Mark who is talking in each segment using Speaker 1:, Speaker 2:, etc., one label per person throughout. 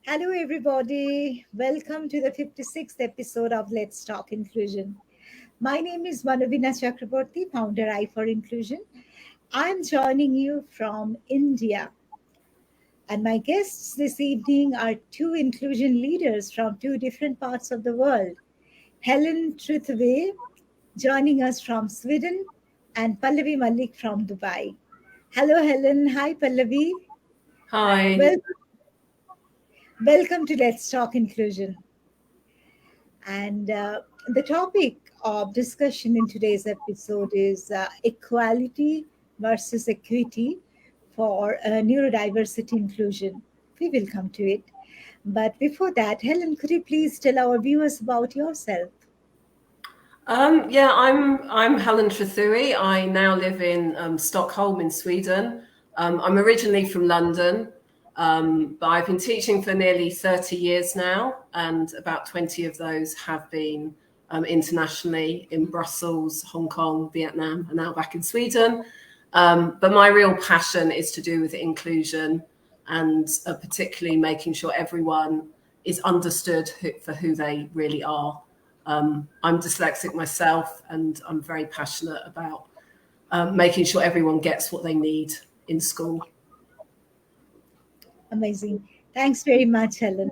Speaker 1: Hello, everybody. Welcome to the 56th episode of Let's Talk Inclusion. My name is Manobina Chakraborty, founder I for Inclusion. I'm joining you from India. And my guests this evening are two inclusion leaders from two different parts of the world. Helen Trethewey, joining us from Sweden, and Pallavi Mallick from Dubai. Hello, Helen. Hi, Pallavi.
Speaker 2: Hi.
Speaker 1: Well, welcome to Let's Talk Inclusion. And the topic of discussion in today's episode is equality versus equity for neurodiversity inclusion. We will come to it. But before that, Helen, could you please tell our viewers about yourself?
Speaker 2: I'm Helen Trethewey. I now live in Stockholm in Sweden. I'm originally from London, but I've been teaching for nearly 30 years now, and about 20 of those have been internationally in Brussels, Hong Kong, Vietnam, and now back in Sweden. But my real passion is to do with inclusion and particularly making sure everyone is understood for who they really are. I'm dyslexic myself, and I'm very passionate about making sure everyone gets what they need in school.
Speaker 1: Amazing. Thanks very much, Helen.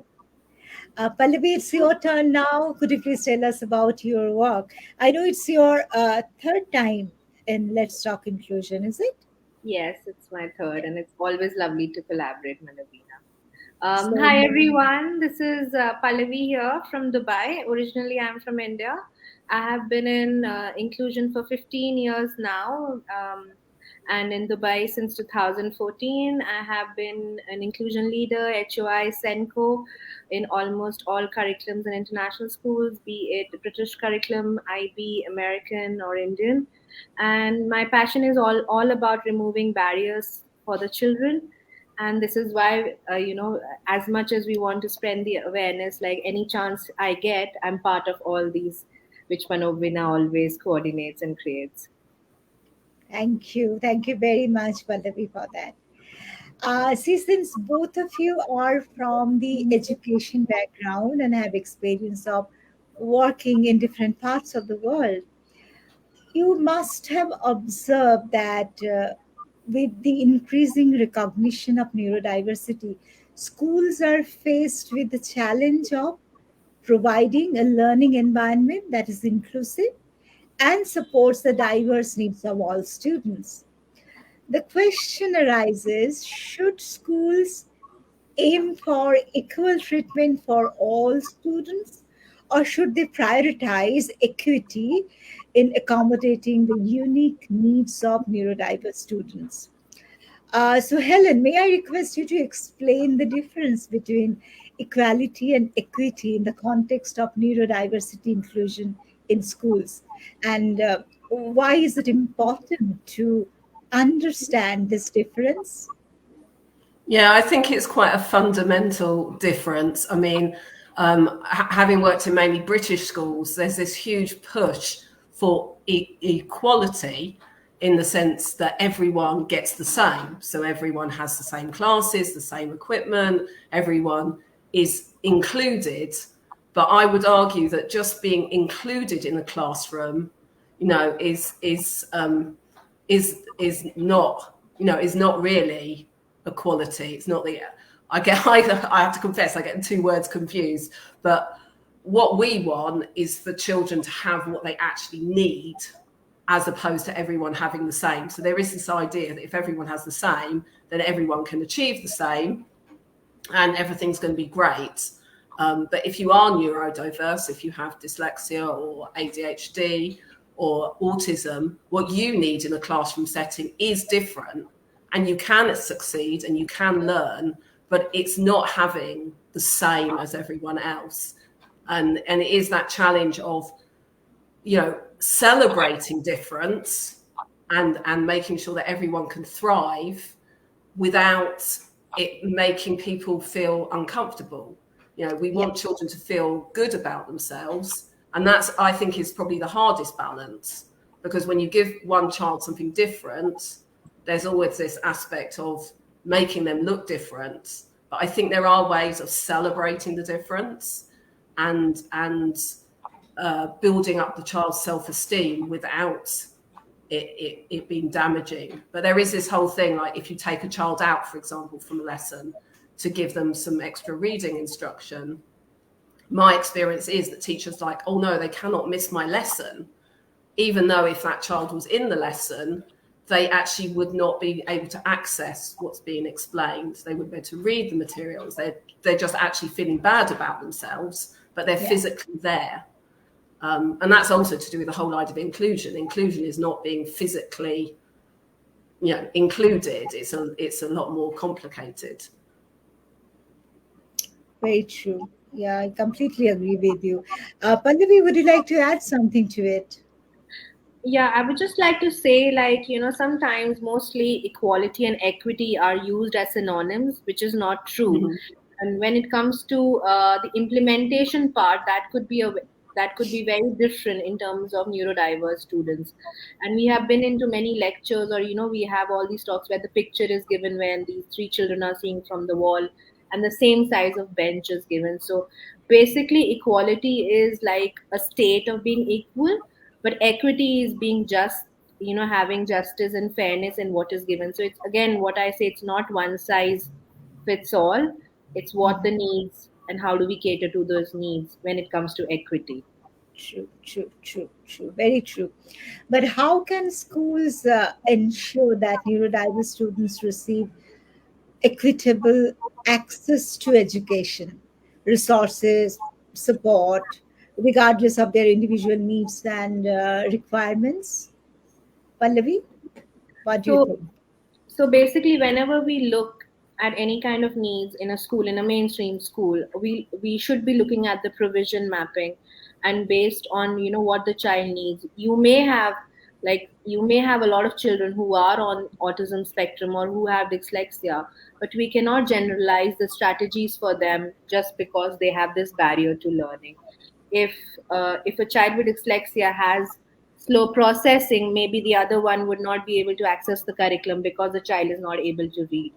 Speaker 1: Pallavi, it's your turn now. Could you please tell us about your work? I know it's your third time in Let's Talk Inclusion, is it?
Speaker 3: Yes, it's my third, and it's always lovely to collaborate, Manobina.
Speaker 1: So,
Speaker 3: Hi, everyone. This is Pallavi here from Dubai. Originally, I'm from India. I have been in inclusion for 15 years now, and in Dubai since 2014. I have been an inclusion leader, HOI, SENCO, in almost all curriculums in international schools, be it British curriculum, IB, American, or Indian. And my passion is all about removing barriers for the children. And this is why, as much as we want to spread the awareness, like any chance I get, I'm part of all these, which Manobina always coordinates and creates.
Speaker 1: thank you. Thank you very much, Pallavi, for that. See, since both of you are from the education background and have experience of working in different parts of the world, you must have observed that with the increasing recognition of neurodiversity, schools are faced with the challenge of providing a learning environment that is inclusive and supports the diverse needs of all students. The question arises, should schools aim for equal treatment for all students, or should they prioritize equity in accommodating the unique needs of neurodiverse students? So, Helen, may I request you to explain the difference between equality and equity in the context of neurodiversity inclusion in schools? And why is it important to understand this difference?
Speaker 2: Yeah, I think it's quite a fundamental difference. I mean, having worked in mainly British schools, there's this huge push for equality in the sense that everyone gets the same. So everyone has the same classes, the same equipment, everyone is included. But I would argue that just being included in a classroom, is not really equality. It's not the. I have to confess, I get the two words confused. But what we want is for children to have what they actually need, as opposed to everyone having the same. So there is this idea that if everyone has the same, then everyone can achieve the same, and everything's going to be great. But if you are neurodiverse, if you have dyslexia or ADHD or autism, what you need in a classroom setting is different, and you can succeed and you can learn, but it's not having the same as everyone else. And it is that challenge of, celebrating difference and making sure that everyone can thrive without it making people feel uncomfortable. We want children to feel good about themselves. And that's, I think, is probably the hardest balance, because when you give one child something different, there's always this aspect of making them look different, But I think there are ways of celebrating the difference and building up the child's self-esteem without it being damaging. But there is this whole thing, like if you take a child out, for example, from a lesson to give them some extra reading instruction, my experience is that teachers like, oh no, they cannot miss my lesson, even though if that child was in the lesson, they actually would not be able to access what's being explained. They wouldn't be able to read the materials. They're just actually feeling bad about themselves, but they're physically there. And that's also to do with the whole idea of inclusion. Inclusion is not being physically, included. It's a lot more complicated.
Speaker 1: Very true. Yeah, I completely agree with you. Pallavi, would you like to add something to it?
Speaker 3: Yeah, I would just like to say, like, sometimes mostly equality and equity are used as synonyms, which is not true.
Speaker 2: Mm-hmm.
Speaker 3: And when it comes to the implementation part, that could be very different in terms of neurodiverse students. And we have been into many lectures, or we have all these talks where the picture is given when these three children are seeing from the wall, and the same size of bench is given. So basically, equality is like a state of being equal, but equity is being just, having justice and fairness in what is given. So it's, again, what I say, it's not one size fits all. It's what the needs and how do we cater to those needs when it comes to equity.
Speaker 1: True, true, true, true. Very true. But how can schools ensure that neurodiverse students receive equitable access to education, resources, support, regardless of their individual needs and requirements? Pallavi, what do you
Speaker 3: So
Speaker 1: think?
Speaker 3: So basically, whenever we look at any kind of needs in a school, in a mainstream school, we should be looking at the provision mapping, and based on what the child needs. You may have a lot of children who are on autism spectrum or who have dyslexia, but we cannot generalize the strategies for them just because they have this barrier to learning. If a child with dyslexia has slow processing, maybe the other one would not be able to access the curriculum because the child is not able to read.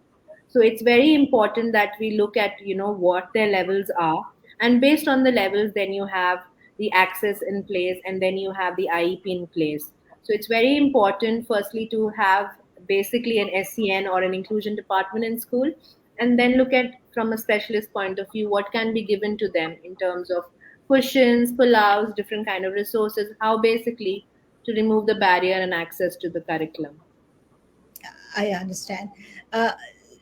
Speaker 3: So it's very important that we look at what their levels are, and based on the levels, then you have the access in place, and then you have the IEP in place. So it's very important, firstly, to have basically an SCN or an inclusion department in school, and then look at, from a specialist point of view, what can be given to them in terms of cushions, pull-outs, different kind of resources, how basically to remove the barrier and access to the curriculum.
Speaker 1: I understand. Uh,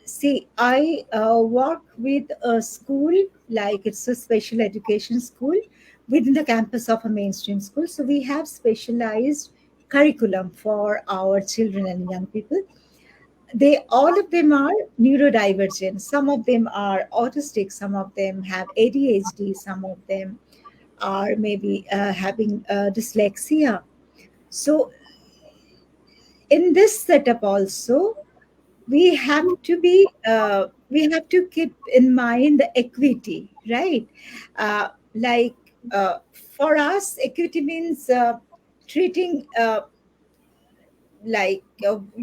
Speaker 1: See, I work with a school, like it's a special education school within the campus of a mainstream school. So we have specialized curriculum for our children and young people. They all of them are neurodivergent. Some of them are autistic. Some of them have ADHD. Some of them are maybe having dyslexia. So in this setup also, we have to keep in mind the equity, right? Like for us, equity means treating like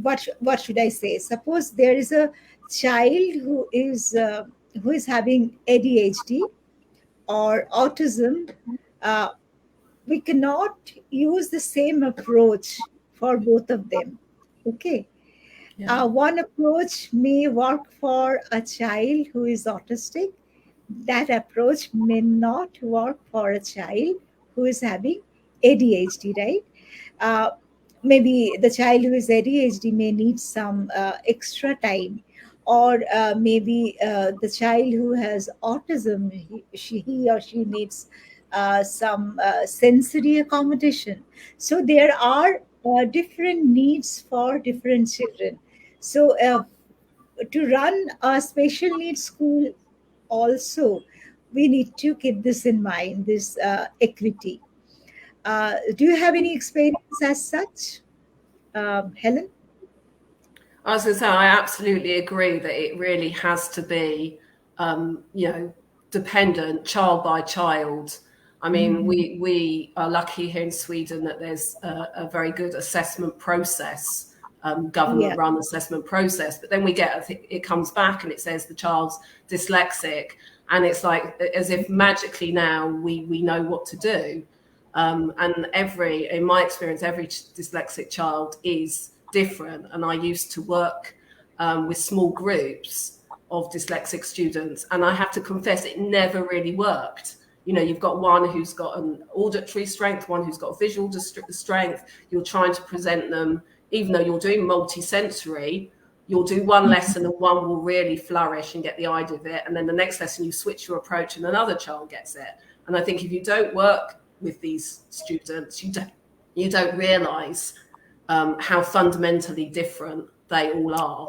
Speaker 1: what should I say? Suppose there is a child who is having ADHD or autism. Uh, we cannot use the same approach for both of them. Okay.
Speaker 2: Yeah.
Speaker 1: One approach may work for a child who is autistic. That approach may not work for a child who is having ADHD, right? Uh, Maybe the child who is ADHD may need some extra time, or maybe the child who has autism, he or she needs some sensory accommodation. So there are different needs for different children. So to run a special needs school also, we need to keep this in mind, this equity. Do you have any experience as such, Helen?
Speaker 2: I was going to say, I absolutely agree that it really has to be, dependent child by child. I mean,
Speaker 1: Mhm.
Speaker 2: we are lucky here in Sweden that there's a very good assessment process
Speaker 1: Yeah.
Speaker 2: government-run assessment process. But then we get it comes back and it says the child's dyslexic, and it's like as if magically now we know what to do. And in my experience, every dyslexic child is different. And I used to work with small groups of dyslexic students, and I have to confess it never really worked. You know, you've got one who's got an auditory strength, one who's got visual strength. You're trying to present them, even though you're doing multi-sensory, you'll do one lesson and one will really flourish and get the idea of it. And then the next lesson you switch your approach and another child gets it. And I think if you don't work with these students, you don't realize how fundamentally different they all are.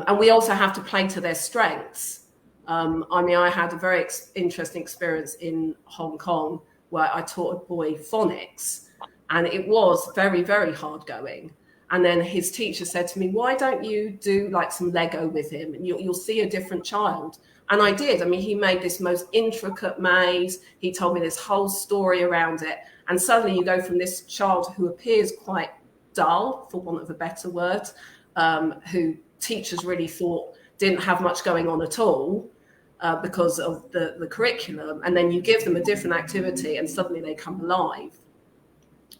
Speaker 2: And we also have to play to their strengths. I mean, I had a very interesting experience in Hong Kong where I taught a boy phonics, and it was very, very hard going. And then his teacher said to me, why don't you do like some Lego with him and you'll see a different child? And I did. I mean, he made this most intricate maze. He told me this whole story around it. And suddenly you go from this child who appears quite dull, for want of a better word, who teachers really thought didn't have much going on at all because of the curriculum. And then you give them a different activity and suddenly they come alive.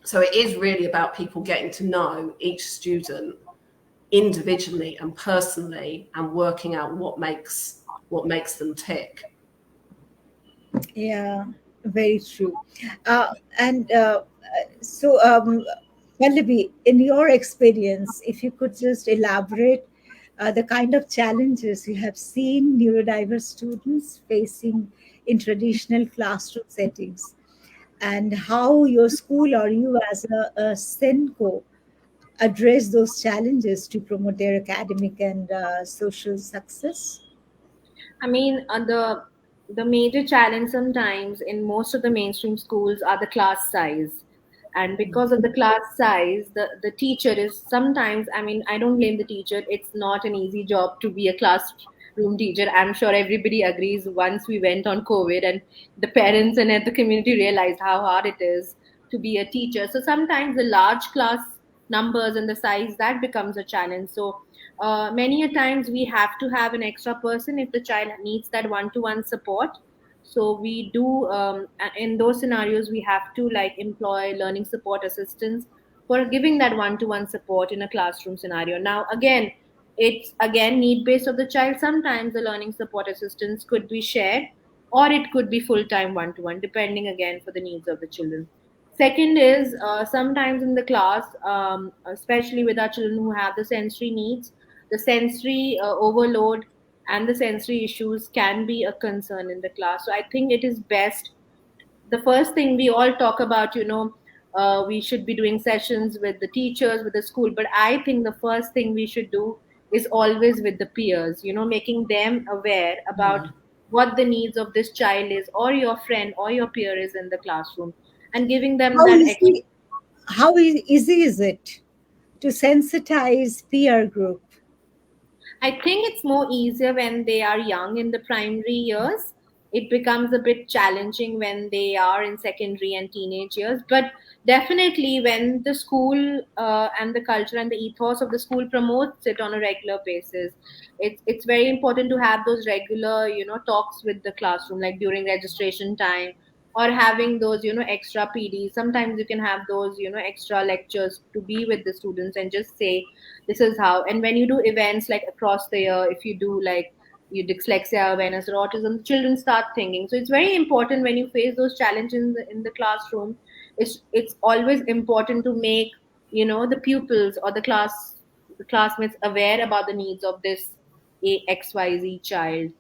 Speaker 2: So it is really about people getting to know each student individually and personally and working out what makes them tick.
Speaker 1: Yeah, very true. And so, Pallavi, in your experience, if you could just elaborate the kind of challenges you have seen neurodiverse students facing in traditional classroom settings, and how your school or you as a SENCO address those challenges to promote their academic and social success.
Speaker 3: I mean, the major challenge sometimes in most of the mainstream schools are the class size. And because of the class size, the teacher is sometimes, I mean, I don't blame the teacher. It's not an easy job to be a classroom teacher. I'm sure everybody agrees once we went on COVID and the parents and the community realized how hard it is to be a teacher. So sometimes the large class numbers and the size, that becomes a challenge. So many a times we have to have an extra person if the child needs that one-to-one support. So we do in those scenarios we have to like employ learning support assistants for giving that one-to-one support in a classroom scenario. Now again, it's again need based of the child. Sometimes the learning support assistants could be shared, or it could be full-time one-to-one, depending again for the needs of the children. Second is sometimes in the class, especially with our children who have the sensory needs, the sensory overload and the sensory issues can be a concern in the class. So I think it is best. The first thing we all talk about, we should be doing sessions with the teachers, with the school. But I think the first thing we should do is always with the peers, making them aware about what the needs of this child is, or your friend or your peer is in the classroom, and giving them
Speaker 1: How
Speaker 3: that extra.
Speaker 1: easy, easy is it to sensitize peer group?
Speaker 3: I think it's more easier when they are young in the primary years. It becomes a bit challenging when they are in secondary and teenage years. But definitely, when the school and the culture and the ethos of the school promotes it on a regular basis, it's very important to have those regular, talks with the classroom, like during registration time, or having those, extra PDs. Sometimes you can have those, extra lectures to be with the students and just say, this is how. And when you do events like across the year, if you do like you dyslexia awareness or autism, children start thinking. So it's very important when you face those challenges in the classroom. It's always important to make the pupils or the classmates aware about the needs of this XYZ child.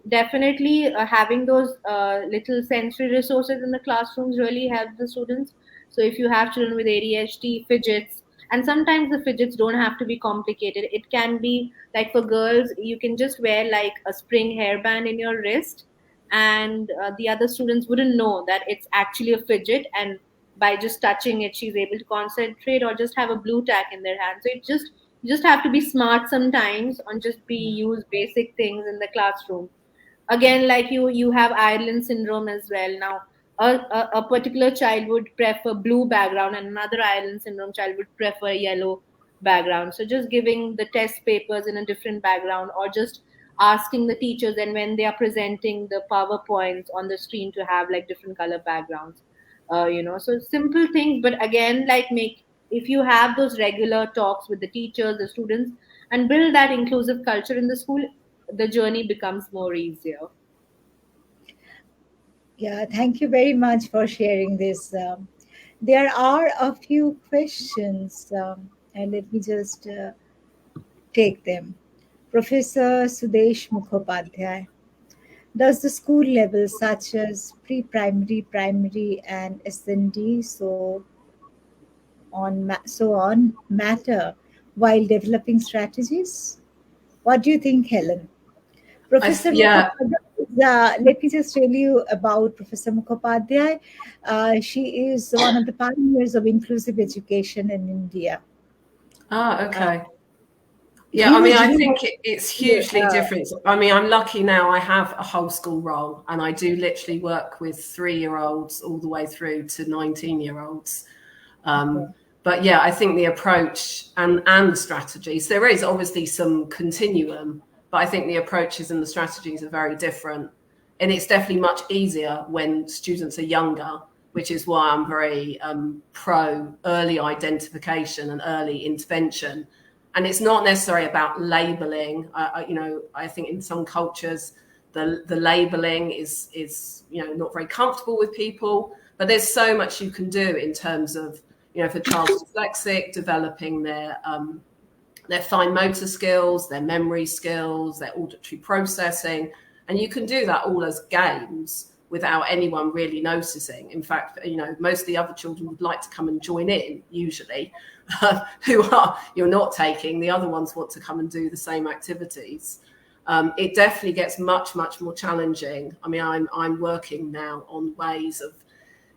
Speaker 3: Definitely having those little sensory resources in the classrooms really help the students. So if you have children with ADHD, fidgets, and sometimes the fidgets don't have to be complicated. It can be like for girls, you can just wear like a spring hairband in your wrist, and the other students wouldn't know that it's actually a fidget. And by just touching it, she's able to concentrate, or just have a blue tack in their hand. So it just you just have to be smart sometimes on just be use basic things in the classroom. Again, like you have Ireland syndrome as well. Now a particular child would prefer blue background, and another Ireland syndrome child would prefer yellow background. So just giving the test papers in a different background, or just asking the teachers, and when they are presenting the PowerPoints on the screen, to have like different color backgrounds. So simple things, but again, like, make, if you have those regular talks with the teachers, the students, and build that inclusive culture in the school, the journey becomes more easier.
Speaker 1: Yeah, thank you very much for sharing this. There are a few questions, and let me just take them. Professor Sudesh Mukhopadhyay, does the school level, such as pre-primary, primary, and SND, so on, matter while developing strategies? What do you think, Helen? Professor
Speaker 2: Yeah.
Speaker 1: Mukhopadhyay, let me just tell you about Professor Mukhopadhyay. She is one of the pioneers of inclusive education in India. Uh,
Speaker 2: Okay. Yeah,
Speaker 1: he
Speaker 2: I mean,
Speaker 1: was
Speaker 2: I
Speaker 1: really,
Speaker 2: think it's hugely different. I mean, I'm lucky now I have a whole school role, and I do literally work with 3-year-olds all the way through to 19-year-olds.
Speaker 1: okay.
Speaker 2: But yeah, I think the approach and the strategies, there is obviously some continuum, but I think the approaches and the strategies are very different. And it's definitely much easier when students are younger, which is why I'm very pro early identification and early intervention. And it's not necessarily about labeling. I think in some cultures, the labeling is not very comfortable with people. But there's so much you can do in terms of, if a child's dyslexic, developing their fine motor skills, their memory skills, their auditory processing, and you can do that all as games without anyone really noticing. In fact, most of the other children would like to come and join in, usually, who you're not taking. The other ones want to come and do the same activities. It definitely gets much, much more challenging. I mean, I'm working now on ways of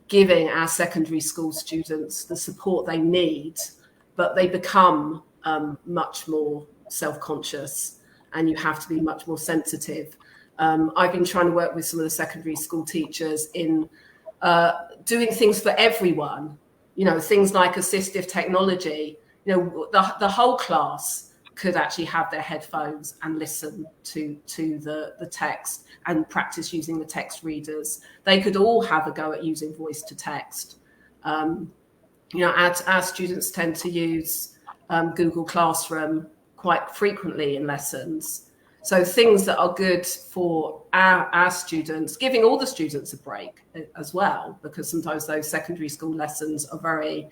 Speaker 2: giving our secondary school students the support they need, but they become much more self-conscious, and you have to be much more sensitive. I've been trying to work with some of the secondary school teachers in doing things for everyone, things like assistive technology. The whole class could actually have their headphones and listen to the text and practice using the text readers. They could all have a go at using voice to text. Our students tend to use Google Classroom quite frequently in lessons. So things that are good for our students, giving all the students a break as well, because sometimes those secondary school lessons are very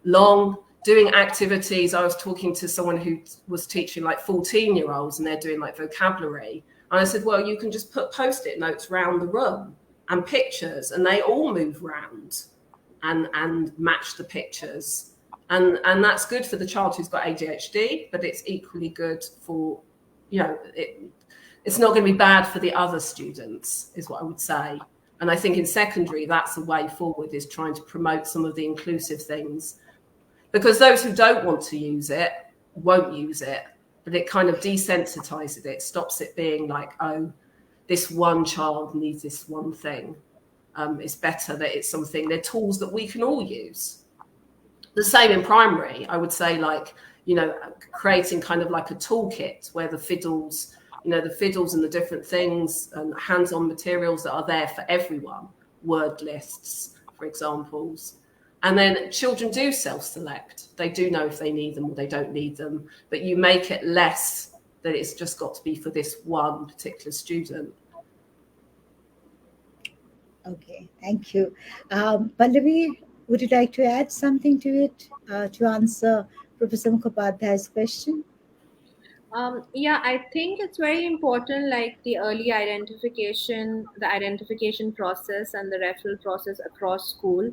Speaker 2: long. Doing activities. I was talking to someone who was teaching like 14-year-olds, and they're doing like vocabulary. And I said, well, you can just put Post-it notes around the room and pictures, and they all move around and match the pictures. And that's good for the child who's got ADHD, but it's equally good for, it's not going to be bad for the other students, is what I would say. And I think in secondary, that's the way forward, is trying to promote some of the inclusive things. Because those who don't want to use it won't use it, but it kind of desensitizes it, stops it being like, oh, this one child needs this one thing. It's better that it's something, they're tools that we can all use. The same in primary, I would say, like, creating kind of like a toolkit where the fiddles and the different things and hands-on materials that are there for everyone, word lists, for examples. And then children do self-select. They do know if they need them or they don't need them, but you make it less that it's just got to be for this one particular student.
Speaker 1: Okay, thank you. Pallavi, would you like to add something to it to answer Professor Mukhopadhyay's question?
Speaker 3: Yeah, I think it's very important, like the early identification, the identification process, and the referral process across school.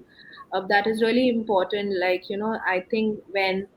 Speaker 3: That is really important. Like, I think when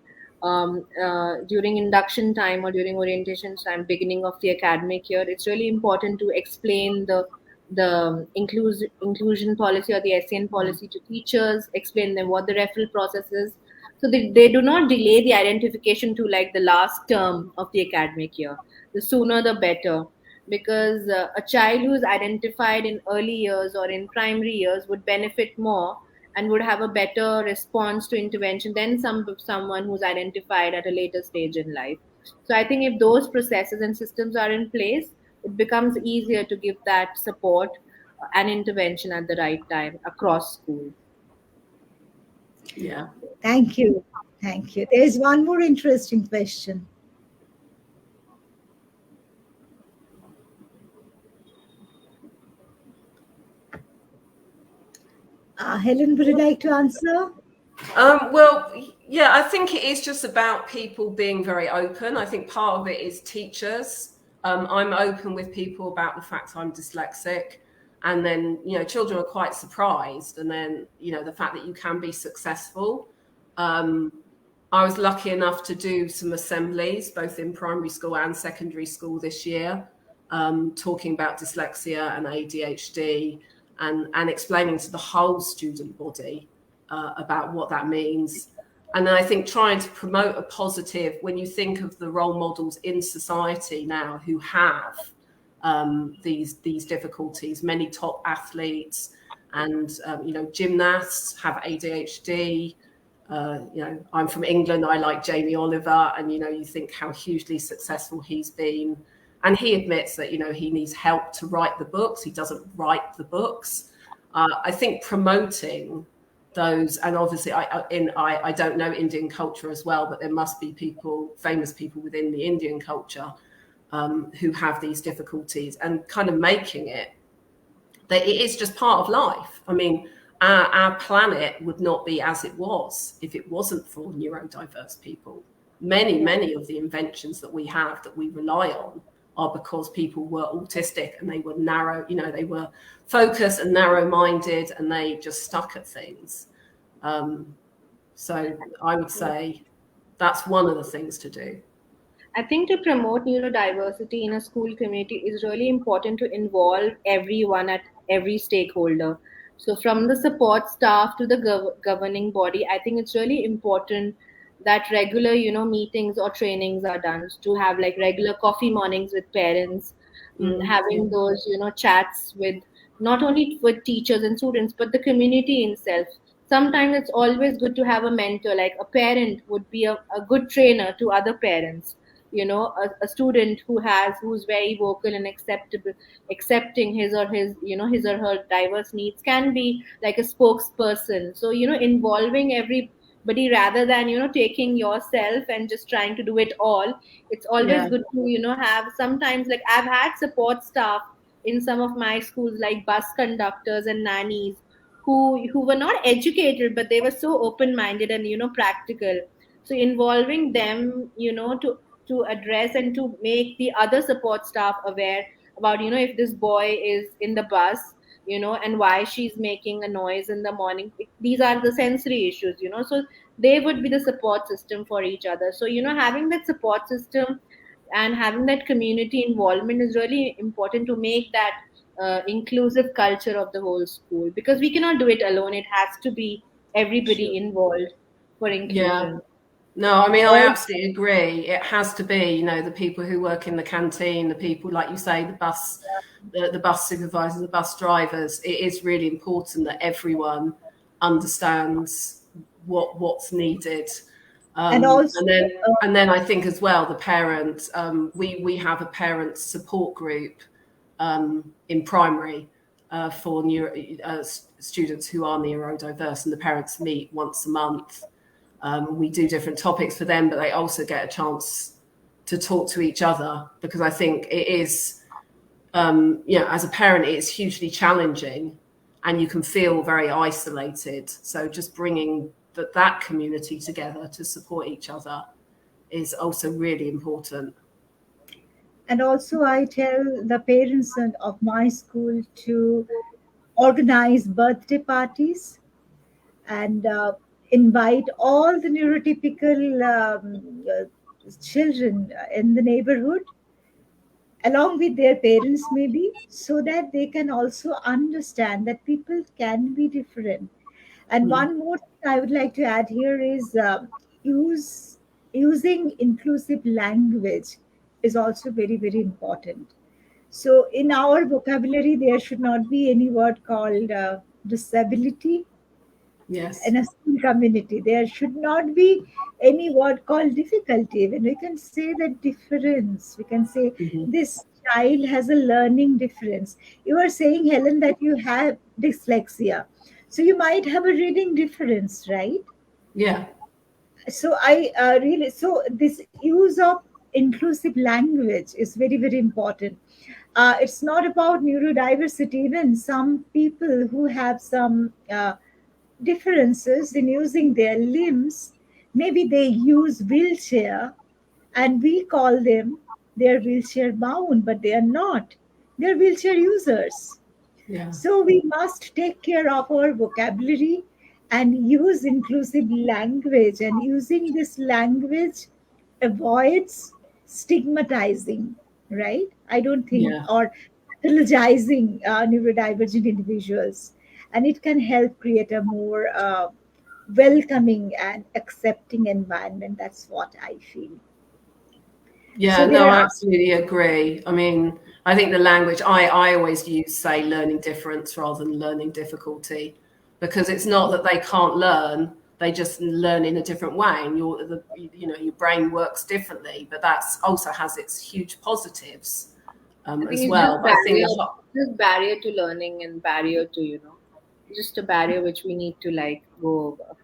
Speaker 3: during induction time or during orientation time, beginning of the academic year, it's really important to explain the inclusion policy or the SN policy to teachers, explain them what the referral process is, so they do not delay the identification to like the last term of the academic year. The sooner the better, because a child who is identified in early years or in primary years would benefit more and would have a better response to intervention than someone who's identified at a later stage in life. So I think if those processes and systems are in place, it becomes easier to give that support and intervention at the right time across schools.
Speaker 2: Yeah.
Speaker 1: Thank you. Thank you. There is one more interesting question. Helen, would you like to answer?
Speaker 2: Well, yeah, I think it is just about people being very open. I think part of it is teachers. I'm open with people about the fact I'm dyslexic. And then, children are quite surprised. And then, the fact that you can be successful. I was lucky enough to do some assemblies, both in primary school and secondary school this year, talking about dyslexia and ADHD and explaining to the whole student body about what that means. And then I think trying to promote a positive, when you think of the role models in society now who have these difficulties, many top athletes and gymnasts have ADHD. I'm from England. I like Jamie Oliver, and you think how hugely successful he's been. And he admits that he needs help to write the books. He doesn't write the books. I think promoting those, and obviously I don't know Indian culture as well, but there must be famous people within the Indian culture who have these difficulties, and kind of making it that it is just part of life. I mean, our planet would not be as it was if it wasn't for neurodiverse people. Many of the inventions that we have that we rely on are because people were autistic and they were narrow, they were focused and narrow-minded, and they just stuck at things. So I would say that's one of the things to do.
Speaker 3: I think to promote neurodiversity in a school community is really important to involve everyone at every stakeholder. So, from the support staff to the governing body, I think it's really important that regular, meetings or trainings are done, to have like regular coffee mornings with parents, having those, chats with not only with teachers and students, but the community itself. Sometimes it's always good to have a mentor, like a parent would be a good trainer to other parents. A student who's very vocal and accepting his or her diverse needs can be like a spokesperson. So involving everybody rather than taking yourself and just trying to do it all. It's always
Speaker 2: Yeah.
Speaker 3: good to have, sometimes, like, I've had support staff in some of my schools, like bus conductors and nannies, who were not educated, but they were so open minded and practical. So involving them, to address and to make the other support staff aware about, if this boy is in the bus, and why she's making a noise in the morning. These are the sensory issues, so they would be the support system for each other. So having that support system and having that community involvement is really important to make that inclusive culture of the whole school, because we cannot do it alone. It has to be everybody
Speaker 2: Sure.
Speaker 3: involved for
Speaker 2: Yeah.
Speaker 3: inclusion.
Speaker 2: No, I mean, I
Speaker 1: Also,
Speaker 2: absolutely agree. It has to be, the people who work in the canteen, the people, like you say, the bus supervisors, the bus drivers. It is really important that everyone understands what's needed.
Speaker 1: and also,
Speaker 2: And then I think as well, the parents. We have a parent support group in primary for students who are neurodiverse, and the parents meet once a month. We do different topics for them, but they also get a chance to talk to each other, because I think it is, as a parent, it's hugely challenging and you can feel very isolated. So just bringing that community together to support each other is also really important.
Speaker 1: and also, I tell the parents of my school to organize birthday parties and invite all the neurotypical children in the neighborhood along with their parents, maybe, so that they can also understand that people can be different. And
Speaker 2: Mm.
Speaker 1: one more thing I would like to add here is use using inclusive language is also very, very important. So in our vocabulary, there should not be any word called disability,
Speaker 2: Yes.
Speaker 1: in a school community. There should not be any word called difficulty. When we can say that difference, we can say
Speaker 2: Mm-hmm.
Speaker 1: this child has a learning difference. You are saying, Helen, that you have dyslexia. So you might have a reading difference, right?
Speaker 2: Yeah.
Speaker 1: So I really, so this use of inclusive language is very, very important. It's not about neurodiversity. Even some people who have some differences in using their limbs, maybe they use wheelchair, and we call them, they're wheelchair bound, but they are not, they're wheelchair users.
Speaker 2: Yeah.
Speaker 1: So we must take care of our vocabulary and use inclusive language. And using this language avoids stigmatizing, right? I don't think,
Speaker 2: Yeah.
Speaker 1: or pathologizing neurodivergent individuals. And it can help create a more welcoming and accepting environment. That's what I feel.
Speaker 2: Yeah,
Speaker 1: So
Speaker 2: no,
Speaker 1: there
Speaker 2: I
Speaker 1: are,
Speaker 2: absolutely agree. I mean, I think the language, I always use, say, learning difference rather than learning difficulty, because it's not that they can't learn, they just learn in a different way. And your brain works differently, but that's also has its huge positives
Speaker 3: I think
Speaker 2: as
Speaker 3: it's
Speaker 2: well. But I think
Speaker 3: just barrier to learning and barrier to, just a barrier which we need to like go over.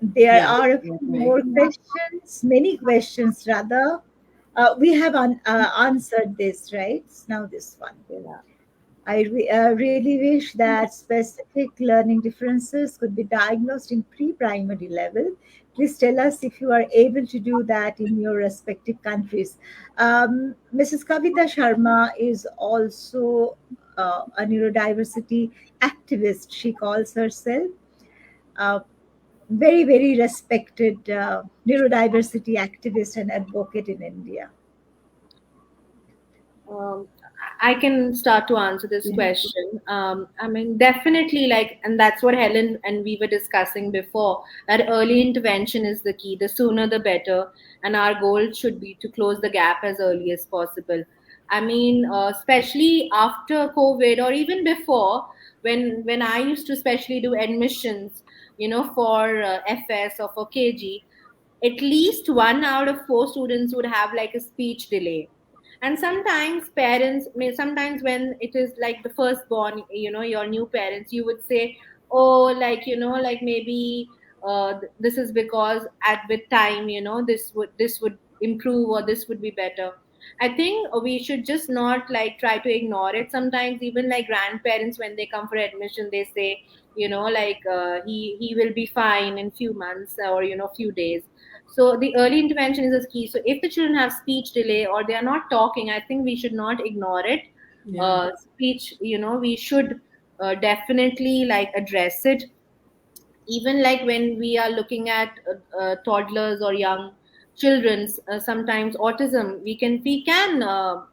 Speaker 1: there
Speaker 2: yeah,
Speaker 1: are a
Speaker 2: I
Speaker 1: few
Speaker 2: agree.
Speaker 1: more questions, many questions rather. We have answered this, right? Now this one.
Speaker 3: Yeah.
Speaker 1: I really wish that specific learning differences could be diagnosed in pre-primary level. Please tell us if you are able to do that in your respective countries. Mrs. Kavita Sharma is also a neurodiversity activist, she calls herself. Uh, Very, very respected neurodiversity activist and advocate in India.
Speaker 3: Um, I can start to answer this
Speaker 2: Yeah,
Speaker 3: question. I mean, definitely, like, and that's what Helen and we were discussing before, that early intervention is the key. The sooner, the better. And our goal should be to close the gap as early as possible. I mean, especially after COVID or even before, when I used to especially do admissions, for FS or for KG, at least 1 out of 4 students would have like a speech delay. And sometimes parents may, sometimes when it is like the firstborn, your new parents, you would say, oh, like, like maybe this is because at with time, this would improve or this would be better. I think we should just not like try to ignore it. Sometimes even like grandparents, when they come for admission, they say, like he will be fine in few months or few days. So the early intervention is a key. So if the children have speech delay or they are not talking, I think we should not ignore it.
Speaker 2: yeah,
Speaker 3: Speech, we should definitely like address it. Even like when we are looking at toddlers or young children's, sometimes autism, we can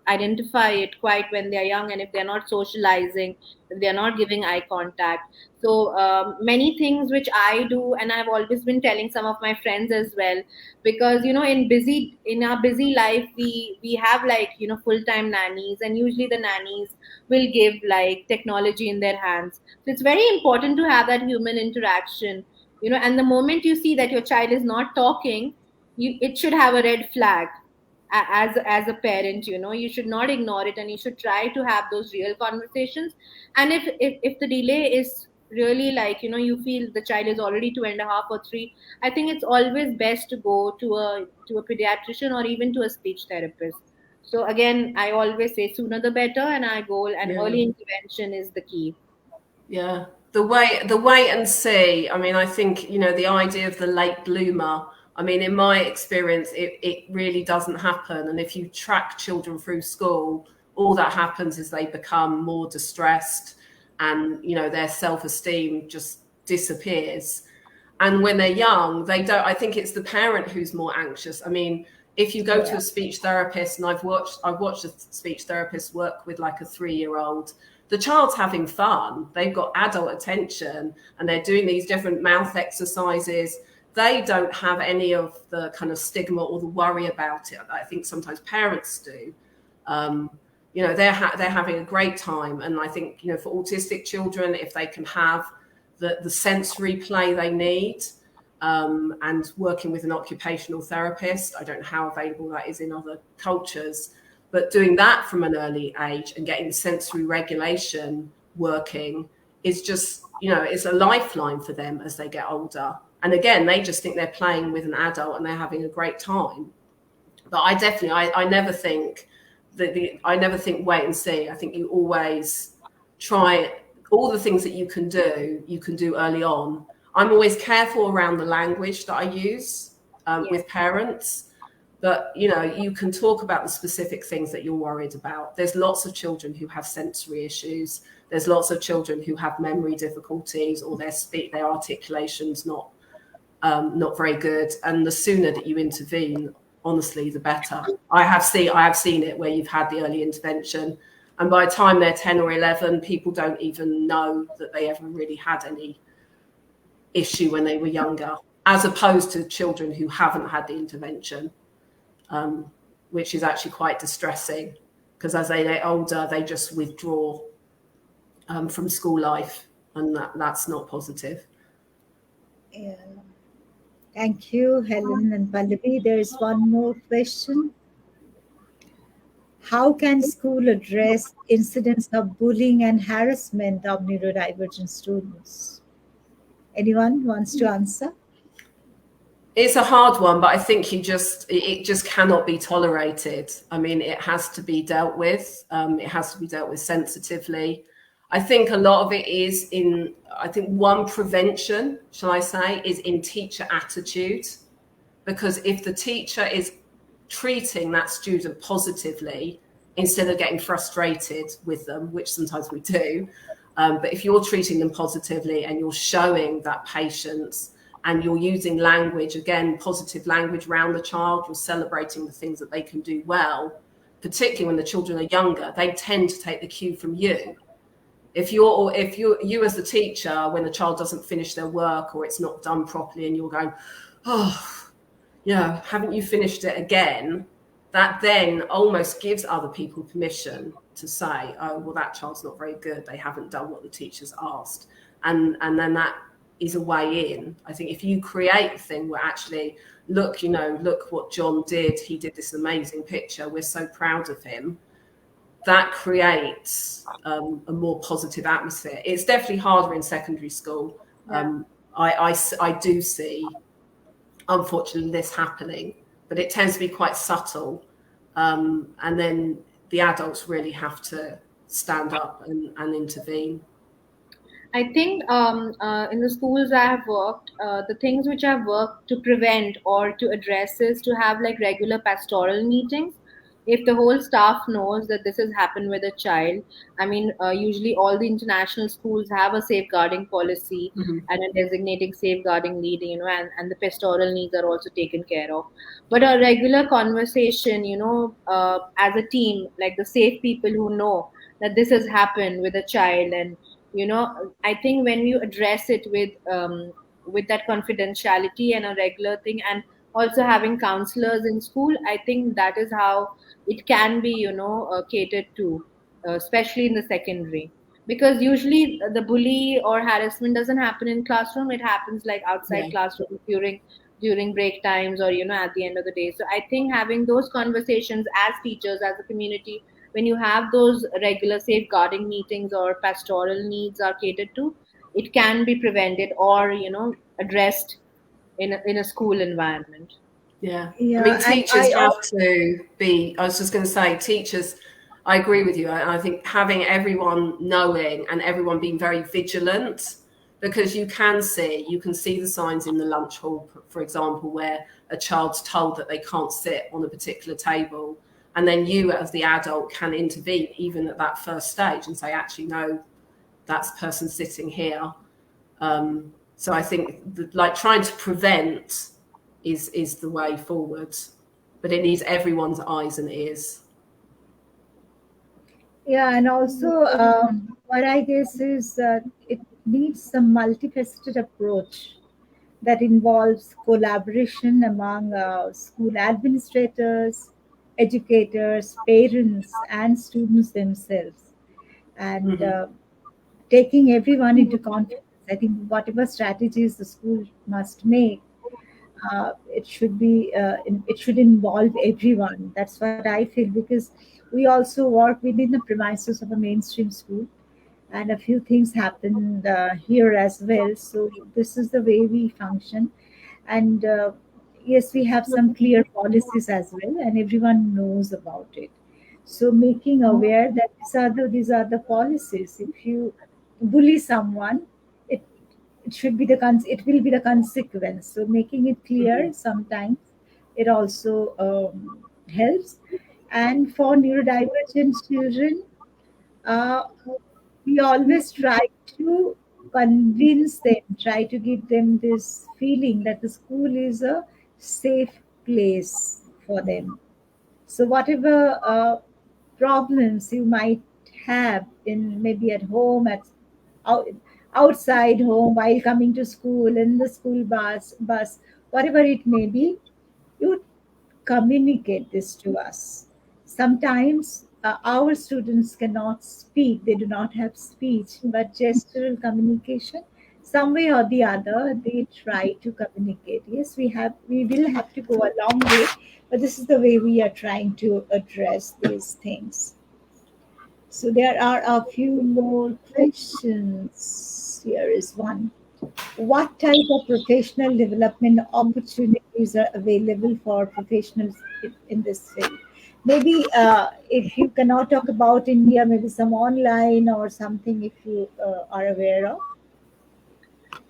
Speaker 3: identify it quite when they are young, and if they're not socializing, if they're not giving eye contact. So many things which I do, and I've always been telling some of my friends as well, because in our busy life, we have like full-time nannies, and usually the nannies will give like technology in their hands. So it's very important to have that human interaction, and the moment you see that your child is not talking, it should have a red flag. As a parent, you should not ignore it, and you should try to have those real conversations. And if the delay is really like, you feel the child is already 2.5 or 3, I think it's always best to go to a pediatrician or even to a speech therapist. So again, I always say sooner the better, and our goal and
Speaker 2: yeah.
Speaker 3: early intervention is the key.
Speaker 2: Yeah, the wait and see. I mean, I think the idea of the late bloomer. I mean, in my experience, it really doesn't happen. And if you track children through school, all that happens is they become more distressed, and their self-esteem just disappears. And when they're young, they don't. I think it's the parent who's more anxious. I mean, if you go to
Speaker 1: Yeah.
Speaker 2: a speech therapist, and I've watched a speech therapist work with like a 3-year-old, the child's having fun. They've got adult attention, and they're doing these different mouth exercises. They don't have any of the kind of stigma or the worry about it. I think sometimes parents do. Um, they're having a great time, and I think for autistic children, if they can have the sensory play they need, and working with an occupational therapist. I don't know how available that is in other cultures, but doing that from an early age and getting sensory regulation working is just, it's a lifeline for them as they get older. And again, they just think they're playing with an adult and they're having a great time. But I never think I never think wait and see. I think you always try all the things that you can do early on. I'm always careful around the language that I use with parents, but you can talk about the specific things that you're worried about. There's lots of children who have sensory issues. There's lots of children who have memory difficulties, or their articulation's not very good. And the sooner that you intervene, honestly, the better. I have seen it where you've had the early intervention, and by the time they're 10 or 11, people don't even know that they ever really had any issue when they were younger, as opposed to children who haven't had the intervention, which is actually quite distressing, because as they get older, they just withdraw from school life, and that's not positive.
Speaker 1: Yeah. Thank you, Helen and Pallavi. There is one more question. How can school address incidents of bullying and harassment of neurodivergent students? Anyone wants to answer?
Speaker 2: It's a hard one, but I think it just cannot be tolerated. I mean, it has to be dealt with. It has to be dealt with sensitively. I think a lot of it is one prevention, shall I say, is in teacher attitude. Because if the teacher is treating that student positively, instead of getting frustrated with them, which sometimes we do, but if you're treating them positively and you're showing that patience and you're using language, again, positive language around the child, you're celebrating the things that they can do well, particularly when the children are younger, they tend to take the cue from you. If you as the teacher, when the child doesn't finish their work or it's not done properly and you're going, oh, yeah, haven't you finished it again? That then almost gives other people permission to say, oh, well, that child's not very good. They haven't done what the teacher's asked. And then that is a way in. I think if you create a thing where actually, look what John did. He did this amazing picture. We're so proud of him. That creates a more positive atmosphere. It's definitely harder in secondary school. Yeah. I do see, unfortunately, this happening, but it tends to be quite subtle. And then the adults really have to stand up and intervene.
Speaker 3: I think in the schools I have worked, the things which I've worked to prevent or to address is to have like regular pastoral meetings. If the whole staff knows that this has happened with a child, I mean, usually all the international schools have a safeguarding policy and a designating safeguarding lead, and the pastoral needs are also taken care of. But a regular conversation, as a team, like the safe people who know that this has happened with a child, and I think when you address it with that confidentiality and a regular thing, and also having counselors in school, I think that is how it can be catered to, especially in the secondary, because usually the bully or harassment doesn't happen in classroom. It happens like outside classroom during break times, or at the end of the day. So I think having those conversations as teachers, as a community, when you have those regular safeguarding meetings or pastoral needs are catered to, it can be prevented or addressed in a school environment.
Speaker 2: Yeah. I mean, teachers have to be, I was just going to say, teachers, I agree with you. I think having everyone knowing and everyone being very vigilant, because you can see the signs in the lunch hall, for example, where a child's told that they can't sit on a particular table. And then you as the adult can intervene even at that first stage and say, actually, no, that's person sitting here. So I think trying to prevent is the way forward, but it needs everyone's eyes and ears.
Speaker 1: Yeah, and also what I guess is it needs a multifaceted approach that involves collaboration among school administrators, educators, parents, and students themselves, and taking everyone into confidence I think whatever strategies the school must make, it should involve everyone. That's what I feel, because we also work within the premises of a mainstream school, and a few things happen here as well. So this is the way we function, and yes, we have some clear policies as well, and everyone knows about it. So making aware that these are the policies. If you bully someone, it it should be it will be the consequence. So making it clear sometimes it also helps. And for neurodivergent children, uh, we always try to convince them, try to give them this feeling that the school is a safe place for them. So whatever problems you might have in maybe at home, out, outside home, while coming to school, in the school bus, whatever it may be, you communicate this to us. Sometimes our students cannot speak, they do not have speech, but gestural communication, some way or the other, they try to communicate. Yes, we will have to go a long way, but this is the way we are trying to address these things. So there are a few more questions. Here is one. What type of professional development opportunities are available for professionals in this field? Maybe if you cannot talk about India, maybe some online or something, if you are aware of.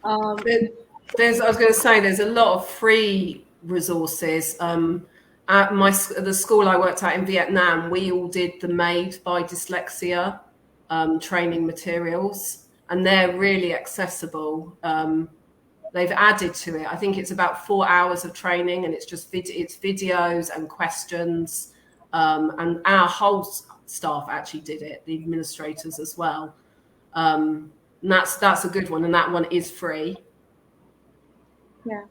Speaker 3: Um,
Speaker 2: I was going to say, there's a lot of free resources. At the school I worked at in Vietnam, we all did the Made by Dyslexia training materials, and they're really accessible. They've added to it. I think it's about 4 hours of training, and it's just it's videos and questions. And our whole staff actually did it, the administrators as well. And that's a good one, and that one is free.
Speaker 3: yeah.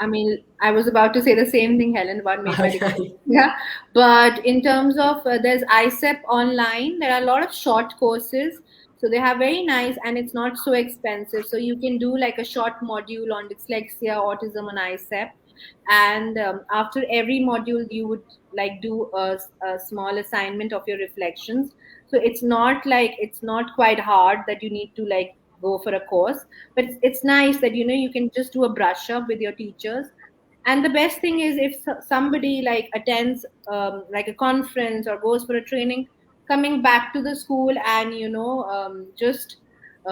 Speaker 3: I mean, I was about to say the same thing, Helen, about Made by Design.
Speaker 2: Okay.
Speaker 3: Yeah, but in terms of there's ICEP online. There are a lot of short courses, so they have very nice, and it's not so expensive. So you can do like a short module on dyslexia, autism, and ICEP, and after every module, you would like do a small assignment of your reflections. So it's not quite hard that you need to like go for a course, but it's nice that you can just do a brush up with your teachers. And the best thing is if somebody like attends like a conference or goes for a training, coming back to the school and just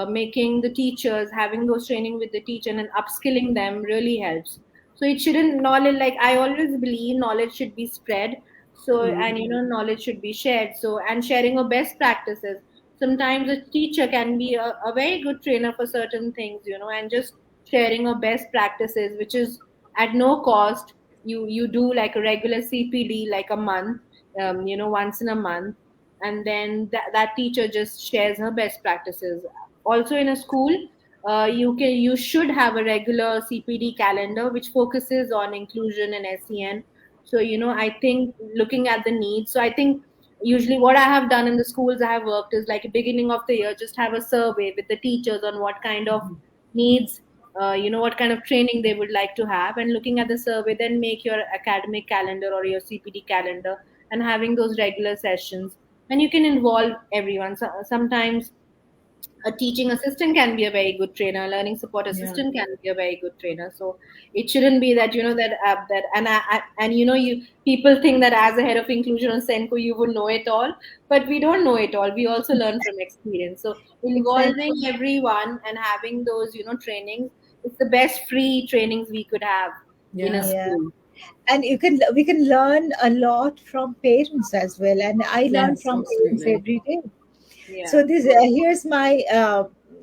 Speaker 3: making the teachers having those training with the teacher and upskilling them really helps. So it shouldn't knowledge, like I always believe knowledge should be spread. So and knowledge should be shared. So and sharing of best practices, sometimes a teacher can be a very good trainer for certain things, and just sharing of best practices, which is at no cost. You do like a regular CPD like a month, once in a month, and then that teacher just shares her best practices. Also in a school, you should have a regular CPD calendar which focuses on inclusion and SEN. So I think looking at the needs. So I think usually what I have done in the schools I have worked is like beginning of the year, just have a survey with the teachers on what kind of needs, what kind of training they would like to have, and looking at the survey, then make your academic calendar or your CPD calendar, and having those regular sessions. And you can involve everyone. So, sometimes a teaching assistant can be a very good trainer, a learning support
Speaker 2: Yeah.
Speaker 3: assistant can be a very good trainer. So it shouldn't be that that and you people think that as a head of inclusion on Senko you would know it all, but we don't know it all. We also learn from experience. So involving
Speaker 1: Exactly.
Speaker 3: everyone and having those trainings, it's the best free trainings we could have in a
Speaker 2: Yeah.
Speaker 1: Yeah.
Speaker 3: school.
Speaker 1: And we can learn a lot from parents as well, and I learn
Speaker 2: Yes,
Speaker 1: from parents
Speaker 2: absolutely.
Speaker 1: every day.
Speaker 3: Yeah.
Speaker 1: So this here's my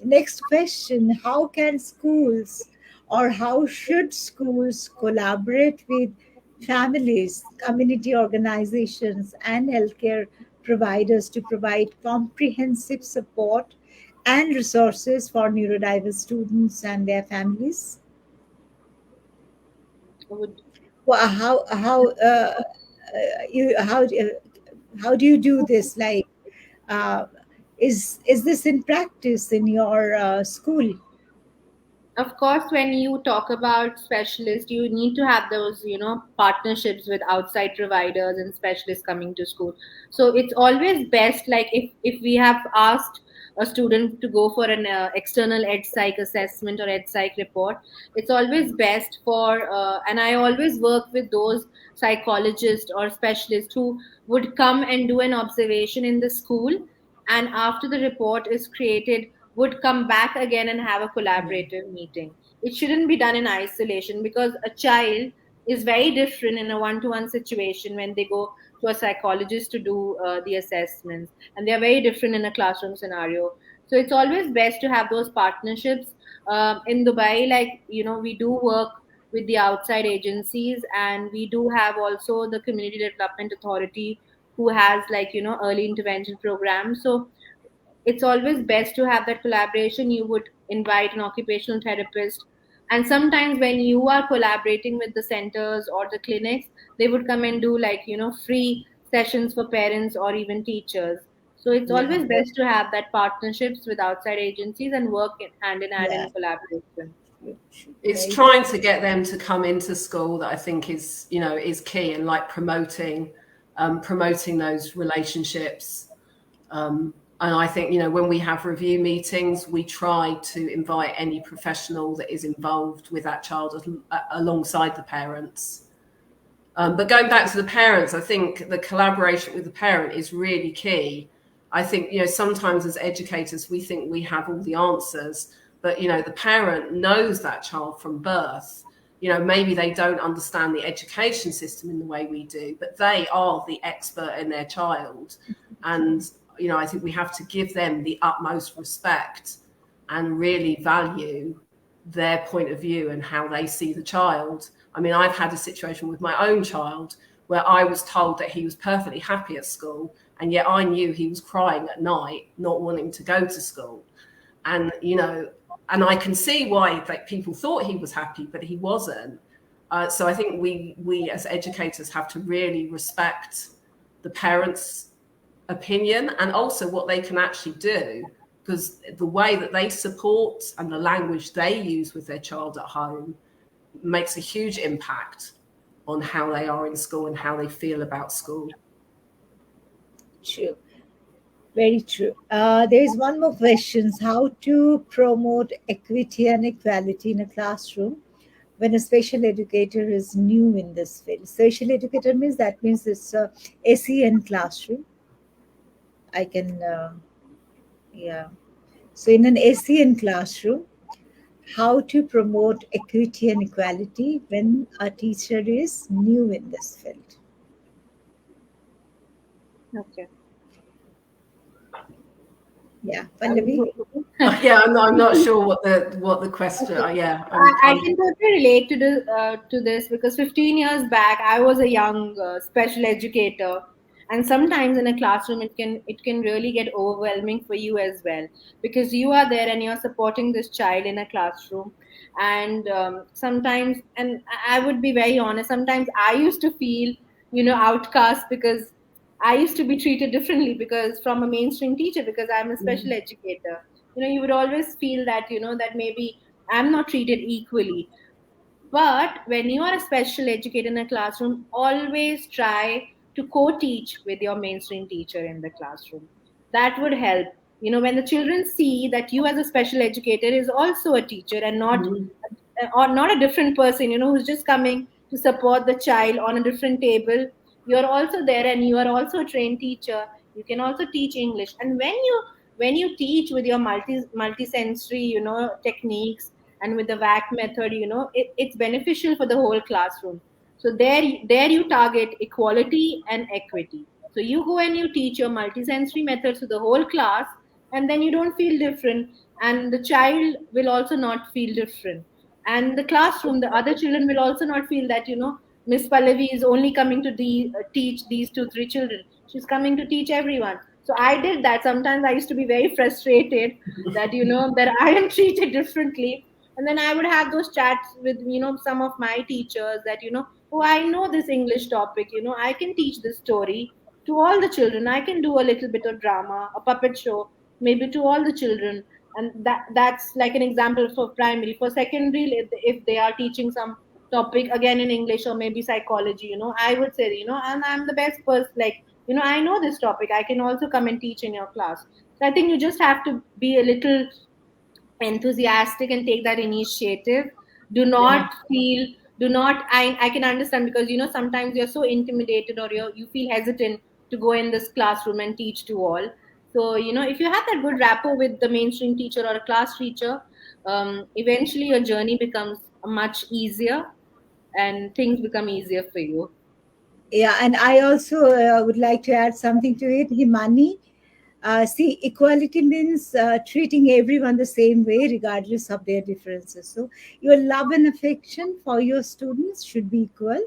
Speaker 1: next question: how can schools, or how should schools collaborate with families, community organizations, and healthcare providers to provide comprehensive support and resources for neurodiverse students and their families?
Speaker 3: Would
Speaker 1: Well, how do you do this? Like, uh, Is this in practice in your school?
Speaker 3: Of course, when you talk about specialists, you need to have those, partnerships with outside providers and specialists coming to school. So it's always best, like if we have asked a student to go for an external ed psych assessment or ed psych report, it's always best for, and I always work with those psychologists or specialists who would come and do an observation in the school, and after the report is created would come back again and have a collaborative meeting. It shouldn't be done in isolation, because a child is very different in a one-to-one situation when they go to a psychologist to do the assessments, and they are very different in a classroom scenario. So it's always best to have those partnerships. In Dubai, like, we do work with the outside agencies, and we do have also the Community Development Authority, who has, like, early intervention programs. So it's always best to have that collaboration. You would invite an occupational therapist, and sometimes when you are collaborating with the centers or the clinics, they would come and do, like, free sessions for parents or even teachers. So it's
Speaker 2: Yeah.
Speaker 3: always best to have that partnerships with outside agencies and work hand in hand
Speaker 1: Yeah.
Speaker 3: in collaboration.
Speaker 2: It's
Speaker 1: Very
Speaker 2: trying to get them to come into school that I think is key, and like promoting those relationships. And I think, when we have review meetings, we try to invite any professional that is involved with that child alongside the parents. But going back to the parents, I think the collaboration with the parent is really key. I think, sometimes as educators, we think we have all the answers, but, the parent knows that child from birth. Maybe they don't understand the education system in the way we do, but they are the expert in their child. And, I think we have to give them the utmost respect and really value their point of view and how they see the child. I mean, I've had a situation with my own child where I was told that he was perfectly happy at school, and yet I knew he was crying at night, not wanting to go to school. And, and I can see why, like, people thought he was happy, but he wasn't. So I think we as educators have to really respect the parents' opinion and also what they can actually do, because the way that they support and the language they use with their child at home makes a huge impact on how they are in school and how they feel about school.
Speaker 1: true. Very true. There is one more question: how to promote equity and equality in a classroom when a special educator is new in this field? Special educator means it's a SEN classroom. I can, yeah. So in an SEN classroom, how to promote equity and equality when a teacher is new in this field?
Speaker 3: Okay.
Speaker 1: Yeah, Pallavi.
Speaker 2: Yeah, I'm not sure what the question. Yeah,
Speaker 3: I can totally relate to this, because 15 years back I was a young special educator, and sometimes in a classroom it can really get overwhelming for you as well, because you are there and you're supporting this child in a classroom, and sometimes, and I would be very honest, sometimes I used to feel, outcast, because I used to be treated differently because from a mainstream teacher, because I'm a special educator. You would always feel that, that maybe I'm not treated equally. But when you are a special educator in a classroom, always try to co-teach with your mainstream teacher in the classroom. That would help. When the children see that you as a special educator is also a teacher, and not or not a different person, who's just coming to support the child on a different table. You're also there, and you are also a trained teacher. You can also teach English. And when you teach with your multi-sensory, techniques, and with the VAC method, it's beneficial for the whole classroom. So there you target equality and equity. So you go and you teach your multi-sensory methods to the whole class, and then you don't feel different, and the child will also not feel different, and the classroom, the other children will also not feel that, Miss Pallavi is only coming to teach these 2 3 children. She's coming to teach everyone. So I did that. Sometimes I used to be very frustrated that, that I am treated differently. And then I would have those chats with, some of my teachers that, oh, I know this English topic, I can teach this story to all the children. I can do a little bit of drama, a puppet show. maybe to all the children. And that's like an example for primary. For secondary, if they are teaching some topic again in English or maybe psychology, I would say, and I'm the best person, like, I know this topic, I can also come and teach in your class. So I think you just have to be a little enthusiastic and take that initiative. Do
Speaker 1: Yeah.
Speaker 3: not feel, do not, I can understand, because sometimes you're so intimidated, or you feel hesitant to go in this classroom and teach to all. So if you have that good rapport with the mainstream teacher or a class teacher, eventually your journey becomes much easier and things become easier for you.
Speaker 1: Yeah, and I also would like to add something to it, Himani. See, equality means treating everyone the same way, regardless of their differences. So, your love and affection for your students should be equal.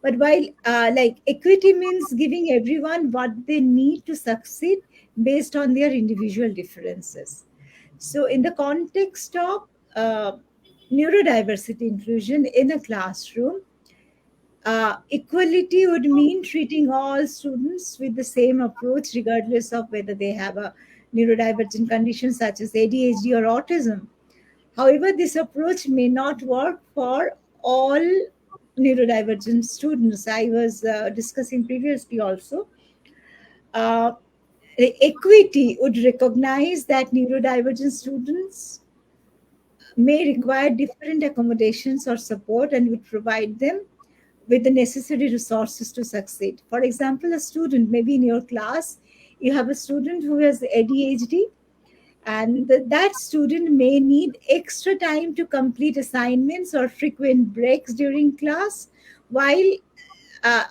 Speaker 1: But while like equity means giving everyone what they need to succeed based on their individual differences. So, in the context of neurodiversity inclusion in a classroom, equality would mean treating all students with the same approach, regardless of whether they have a neurodivergent condition such as ADHD or autism. However, this approach may not work for all neurodivergent students. I was discussing previously also. Uh, the equity would recognize that neurodivergent students may require different accommodations or support and would provide them with the necessary resources to succeed. For example, a student, maybe in your class, you have a student who has ADHD, and that student may need extra time to complete assignments or frequent breaks during class, while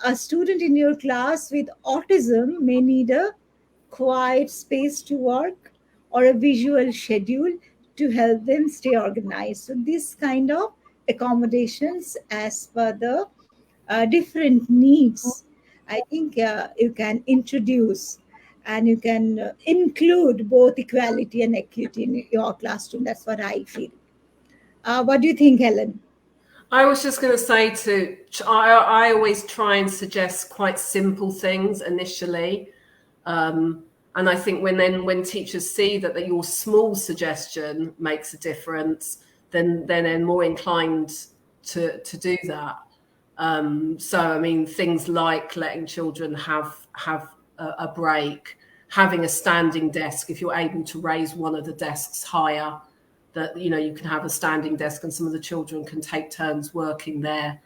Speaker 1: a student in your class with autism may need a quiet space to work or a visual schedule to help them stay organized. So, this kind of accommodations as per the different needs, I think you can introduce and you can include both equality and equity in your classroom. That's what I feel. What do you think, Helen?
Speaker 2: I was just going to say I always try and suggest quite simple things initially. And I think when teachers see that your small suggestion makes a difference, then they're more inclined to do that. So I mean, things like letting children have a break, having a standing desk. If you're able to raise one of the desks higher, that you can have a standing desk and some of the children can take turns working there.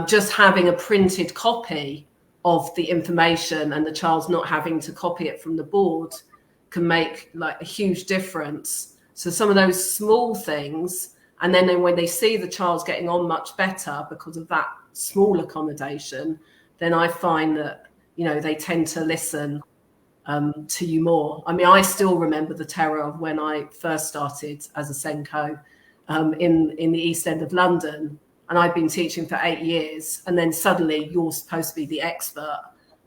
Speaker 2: Just having a printed copy of the information and the child's not having to copy it from the board can make like a huge difference. So some of those small things, and then when they see the child's getting on much better because of that small accommodation, then I find that they tend to listen to you more. I mean, I still remember the terror of when I first started as a Senko in the East End of London, and I've been teaching for 8 years, and then suddenly you're supposed to be the expert,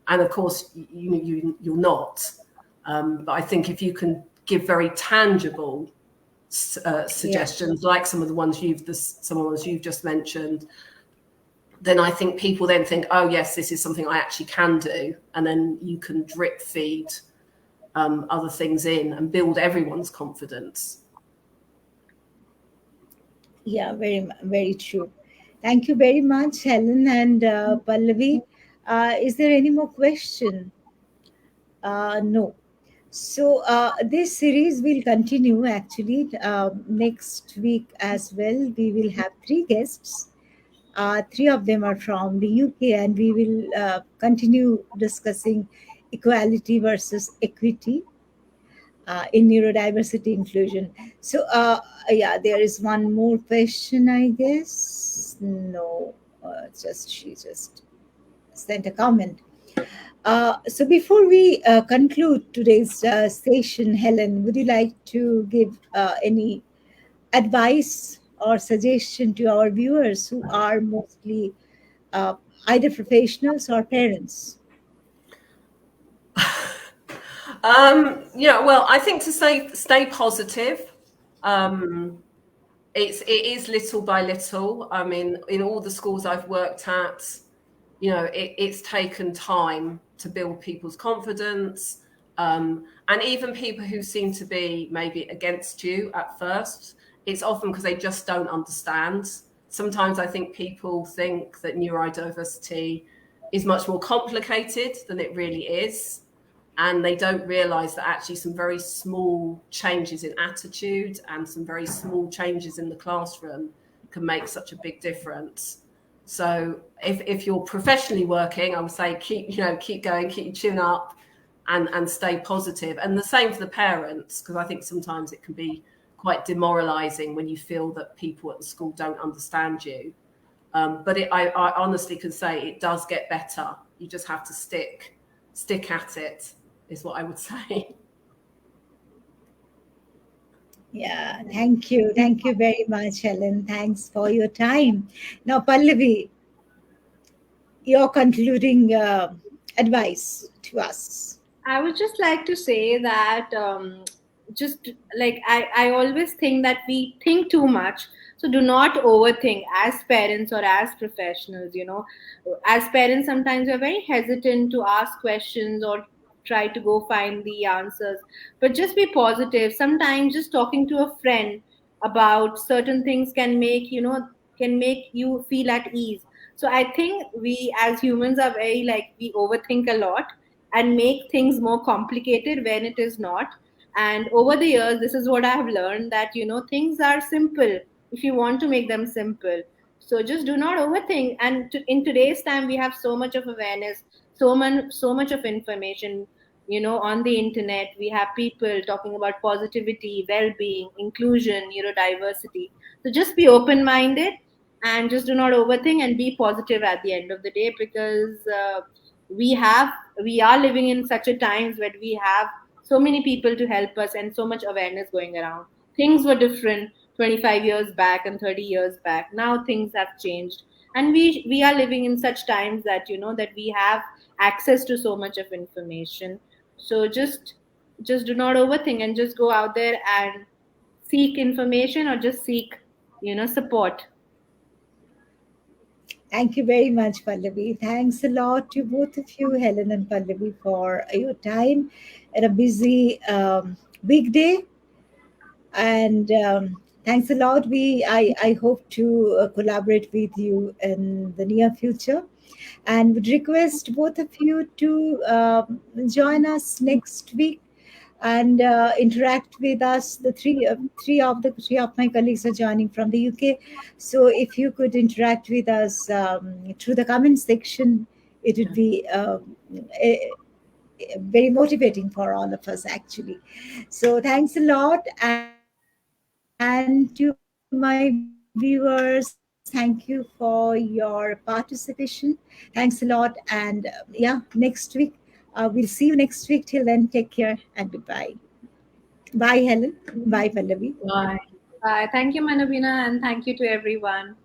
Speaker 2: and of course you're not. But I think if you can give very tangible suggestions, like some of the ones you've just mentioned, then I think people then think, oh yes, this is something I actually can do, and then you can drip feed other things in and build everyone's confidence.
Speaker 1: Yeah, very true. Thank you very much, Helen and Pallavi. Is there any more question? No. So this series will continue actually next week as well. We will have three guests. Three of them are from the UK, and we will continue discussing equality versus equity in neurodiversity inclusion. So, yeah, there is one more question, I guess. No, she just sent a comment. So before we conclude today's session, Helen, would you like to give any advice or suggestion to our viewers who are mostly uh, either professionals or parents?
Speaker 2: Yeah, well, I think to stay positive. It is little by little. I mean, in all the schools I've worked at, it's taken time to build people's confidence. And even people who seem to be maybe against you at first, it's often because they just don't understand. Sometimes I think people think that neurodiversity is much more complicated than it really is. And they don't realize that actually some very small changes in attitude and some very small changes in the classroom can make such a big difference. So if you're professionally working, I would say keep going, keep your chin up, and stay positive. And the same for the parents, because I think sometimes it can be quite demoralizing when you feel that people at the school don't understand you. But I honestly can say it does get better. You just have to stick at it, is what I would say.
Speaker 1: Yeah, thank you. Thank you very much, Helen. Thanks for your time. Now, Pallavi, your concluding advice to us.
Speaker 3: I would just like to say that just like I always think that we think too much. So do not overthink as parents or as professionals. As parents, sometimes we're very hesitant to ask questions or try to go find the answers. But just be positive. Sometimes just talking to a friend about certain things can make you feel at ease. So I think we as humans are very like we overthink a lot and make things more complicated when it is not. And over the years, this is what I have learned, that things are simple if you want to make them simple. So just do not overthink. And in today's time, we have so much of awareness, so much of information. On the internet, we have people talking about positivity, well-being, inclusion, neurodiversity. So just be open-minded and just do not overthink and be positive at the end of the day, because we have we are living in such a times where we have so many people to help us and so much awareness going around. Things were different 25 years back and 30 years back. Now things have changed, and we are living in such times that that we have access to so much of information. So just do not overthink and just go out there and seek information, or just seek support.
Speaker 1: Thank you very much, Pallavi. Thanks a lot to both of you, Helen and Pallavi, for your time at a busy weekday. And thanks a lot. I hope to collaborate with you in the near future, and would request both of you to join us next week and interact with us. The three of my colleagues are joining from the UK, so if you could interact with us through the comment section, it would be very motivating for all of us, actually. So thanks a lot, and to my viewers, thank you for your participation. Thanks a lot, and yeah, next week. We'll see you next week. Till then, take care and goodbye. Bye, Helen. Bye, Pallavi.
Speaker 2: Bye.
Speaker 3: Thank you, Manobina, and thank you to everyone.